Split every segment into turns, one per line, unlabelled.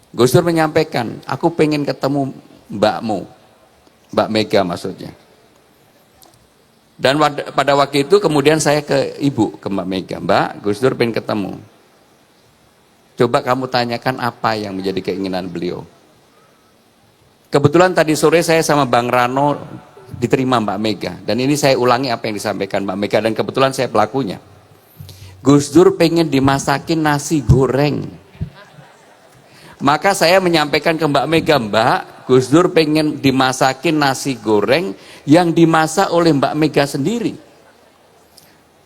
Gus Dur menyampaikan, aku pengen ketemu mbakmu, Mbak Mega maksudnya. Dan pada waktu itu kemudian saya ke ibu, ke Mbak Mega, Mbak, Gus Dur pengen ketemu. Coba kamu tanyakan apa yang menjadi keinginan beliau. Kebetulan tadi sore saya sama Bang Rano diterima Mbak Mega. Dan ini saya ulangi apa yang disampaikan Mbak Mega, dan kebetulan saya pelakunya. Gus Dur pengen dimasakin nasi goreng. Maka saya menyampaikan ke Mbak Mega, Mbak, Gus Dur pengen dimasakin nasi goreng yang dimasak oleh Mbak Mega sendiri.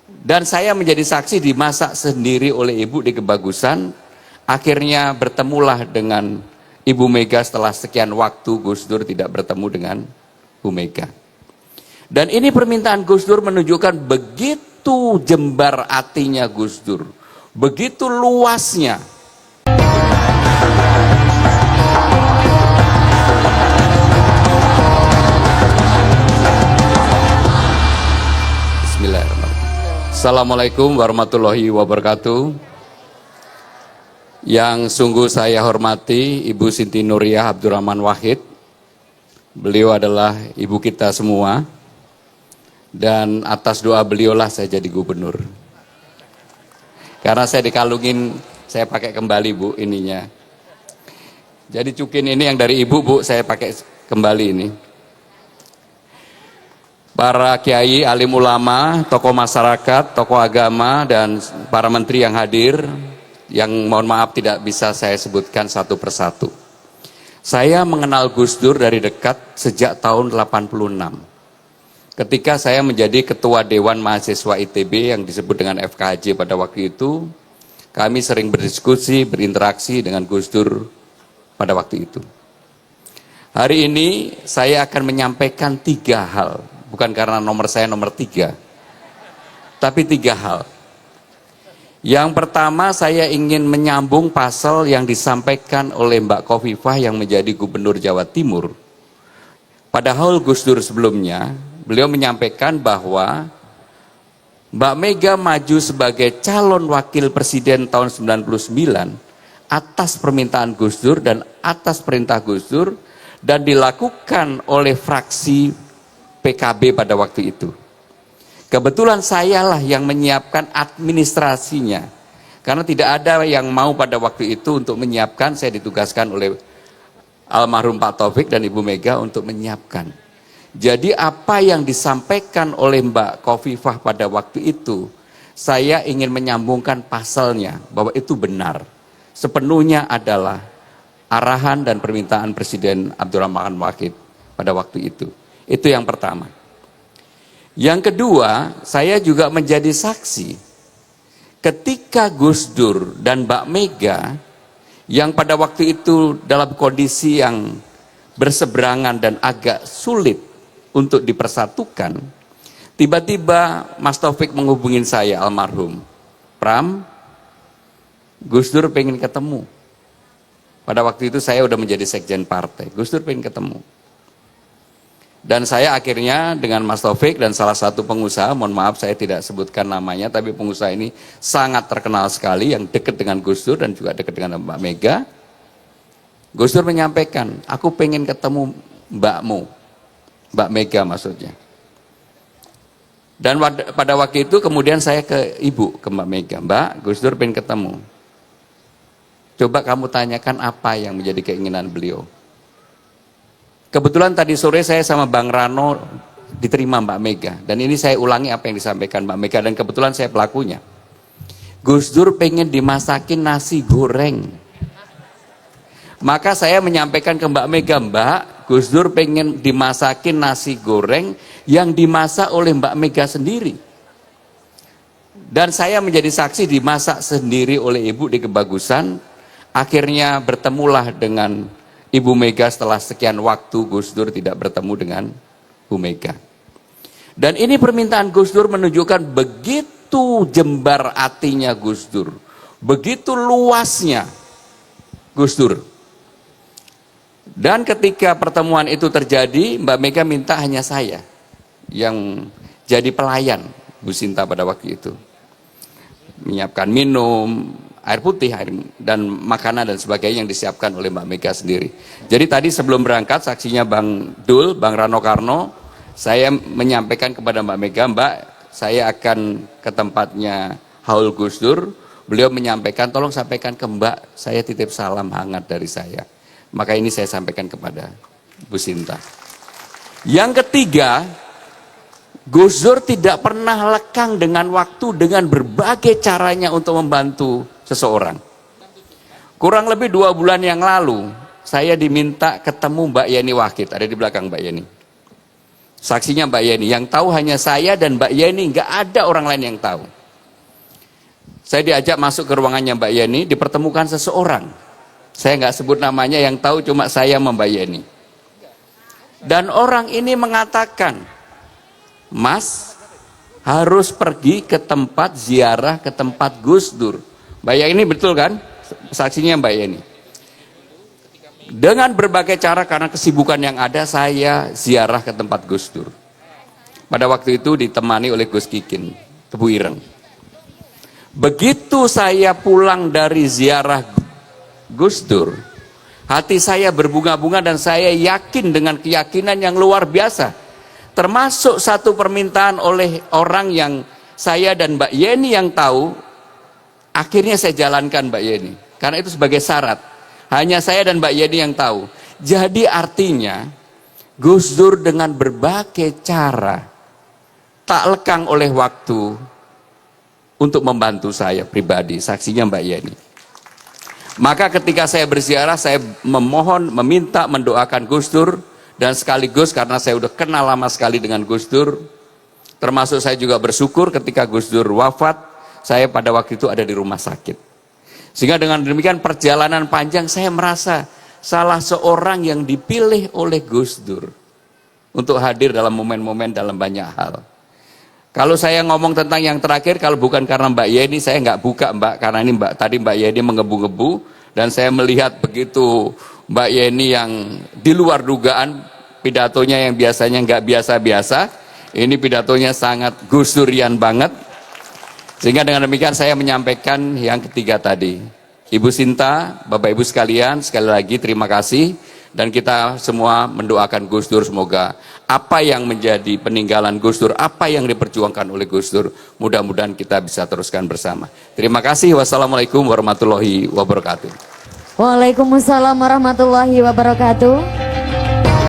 Dan saya menjadi saksi dimasak sendiri oleh Ibu di Kebagusan. Akhirnya bertemulah dengan Ibu Mega setelah sekian waktu Gus Dur tidak bertemu dengan Bu Mega. Dan ini permintaan Gus Dur menunjukkan begitu jembar hatinya Gus Dur. Begitu luasnya. Bismillahirrahmanirrahim. Assalamualaikum warahmatullahi wabarakatuh. Yang sungguh saya hormati Ibu Siti Nuriyah Abdurrahman Wahid. Beliau adalah ibu kita semua. Dan atas doa beliaulah saya jadi gubernur. Karena saya dikalungin, saya pakai kembali Bu ininya. Jadi cukin ini yang dari Ibu Bu, saya pakai kembali ini. Para kiai, alim ulama, tokoh masyarakat, tokoh agama, dan para menteri yang hadir, yang mohon maaf tidak bisa saya sebutkan satu persatu. Saya mengenal Gus Dur dari dekat sejak tahun 86. Ketika saya menjadi ketua Dewan Mahasiswa ITB yang disebut dengan FKJ pada waktu itu, kami sering berdiskusi, berinteraksi dengan Gus Dur pada waktu itu. Hari ini saya akan menyampaikan 3 hal. Bukan karena nomor saya nomor 3, tapi 3 hal. Yang pertama, saya ingin menyambung pasal yang disampaikan oleh Mbak Khofifah yang menjadi gubernur Jawa Timur. Padahal Gus Dur sebelumnya, beliau menyampaikan bahwa Mbak Mega maju sebagai calon wakil presiden tahun 99 atas permintaan Gus Dur dan atas perintah Gus Dur, dan dilakukan oleh fraksi PKB pada waktu itu. Kebetulan sayalah yang menyiapkan administrasinya. Karena tidak ada yang mau pada waktu itu untuk menyiapkan, saya ditugaskan oleh almarhum Pak Taufik dan Ibu Mega untuk menyiapkan. Jadi apa yang disampaikan oleh Mbak Khofifah pada waktu itu, saya ingin menyambungkan pasalnya bahwa itu benar. Sepenuhnya adalah arahan dan permintaan Presiden Abdurrahman Wahid pada waktu itu. Itu yang pertama. Yang kedua, saya juga menjadi saksi ketika Gus Dur dan Mbak Mega yang pada waktu itu dalam kondisi yang berseberangan dan agak sulit untuk dipersatukan, tiba-tiba Mas Taufik menghubungin saya, almarhum, Pram, Gus Dur pengen ketemu. Pada waktu itu saya udah menjadi sekjen partai, Gus Dur pengen ketemu. Dan saya akhirnya dengan Mas Taufik dan salah satu pengusaha, mohon maaf saya tidak sebutkan namanya, tapi pengusaha ini sangat terkenal sekali, yang dekat dengan Gus Dur dan juga dekat dengan Mbak Mega. Gus Dur menyampaikan, aku pengen ketemu mbakmu, Mbak Mega maksudnya. Dan pada waktu itu kemudian saya ke ibu, ke Mbak Mega, Mbak, Gus Dur pengen ketemu. Coba kamu tanyakan apa yang menjadi keinginan beliau. Kebetulan tadi sore saya sama Bang Rano diterima Mbak Mega. Dan ini saya ulangi apa yang disampaikan Mbak Mega, dan kebetulan saya pelakunya. Gus Dur pengen dimasakin nasi goreng. Maka saya menyampaikan ke Mbak Mega, Mbak, Gus Dur pengen dimasakin nasi goreng yang dimasak oleh Mbak Mega sendiri. Dan saya menjadi saksi dimasak sendiri oleh Ibu di Kebagusan. Akhirnya bertemulah dengan Ibu Mega setelah sekian waktu Gus Dur tidak bertemu dengan Bu Mega. Dan ini permintaan Gus Dur menunjukkan begitu jembar hatinya Gus Dur. Begitu luasnya Gus Dur. Dan ketika pertemuan itu terjadi, Mbak Mega minta hanya saya yang jadi pelayan Bu Sinta pada waktu itu. Menyiapkan minum, air putih, dan makanan dan sebagainya yang disiapkan oleh Mbak Mega sendiri. Jadi tadi sebelum berangkat, saksinya Bang Dul, Bang Rano Karno, saya menyampaikan kepada Mbak Mega, Mbak, saya akan ke tempatnya Haul Gus Dur. Beliau menyampaikan, tolong sampaikan ke Mbak, saya titip salam hangat dari saya. Maka ini saya sampaikan kepada Bu Sinta. Yang ketiga, Gus Dur tidak pernah lekang dengan waktu dengan berbagai caranya untuk membantu seseorang. Kurang lebih 2 bulan yang lalu, saya diminta ketemu Mbak Yeni Wahid, ada di belakang Mbak Yeni. Saksinya Mbak Yeni, yang tahu hanya saya dan Mbak Yeni, nggak ada orang lain yang tahu. Saya diajak masuk ke ruangannya Mbak Yeni, dipertemukan seseorang. Saya nggak sebut namanya, yang tahu cuma saya sama Mbak Yeni. Dan orang ini mengatakan, Mas harus pergi ke tempat ziarah, ke tempat Gus Dur. Mbak Yeni betul kan? Saksinya Mbak Yeni. Dengan berbagai cara karena kesibukan yang ada, saya ziarah ke tempat Gus Dur. Pada waktu itu ditemani oleh Gus Kikin, Tebu Ireng. Begitu saya pulang dari ziarah Gus Dur, hati saya berbunga-bunga dan saya yakin dengan keyakinan yang luar biasa. Termasuk satu permintaan oleh orang yang saya dan Mbak Yeni yang tahu, akhirnya saya jalankan Mbak Yeni. Karena itu sebagai syarat. Hanya saya dan Mbak Yeni yang tahu. Jadi artinya, Gus Dur dengan berbagai cara, tak lekang oleh waktu untuk membantu saya pribadi, saksinya Mbak Yeni. Maka ketika saya berziarah, saya memohon, meminta, mendoakan Gus Dur, dan sekaligus karena saya udah kenal lama sekali dengan Gus Dur, termasuk saya juga bersyukur ketika Gus Dur wafat, saya pada waktu itu ada di rumah sakit. Sehingga dengan demikian perjalanan panjang saya merasa salah seorang yang dipilih oleh Gus Dur untuk hadir dalam momen-momen dalam banyak hal. Kalau saya ngomong tentang yang terakhir, kalau bukan karena Mbak Yeni, saya nggak buka Mbak, karena ini tadi Mbak Yeni mengebu-ngebu, dan saya melihat begitu Mbak Yeni yang di luar dugaan, pidatonya yang biasanya nggak biasa-biasa, ini pidatonya sangat Gus Durian banget. Sehingga dengan demikian saya menyampaikan yang ketiga tadi. Ibu Sinta, Bapak Ibu sekalian, sekali lagi terima kasih. Dan kita semua mendoakan Gus Dur, semoga apa yang menjadi peninggalan Gus Dur, apa yang diperjuangkan oleh Gus Dur, mudah-mudahan kita bisa teruskan bersama. Terima kasih. Wassalamualaikum warahmatullahi wabarakatuh.
Waalaikumsalam warahmatullahi wabarakatuh.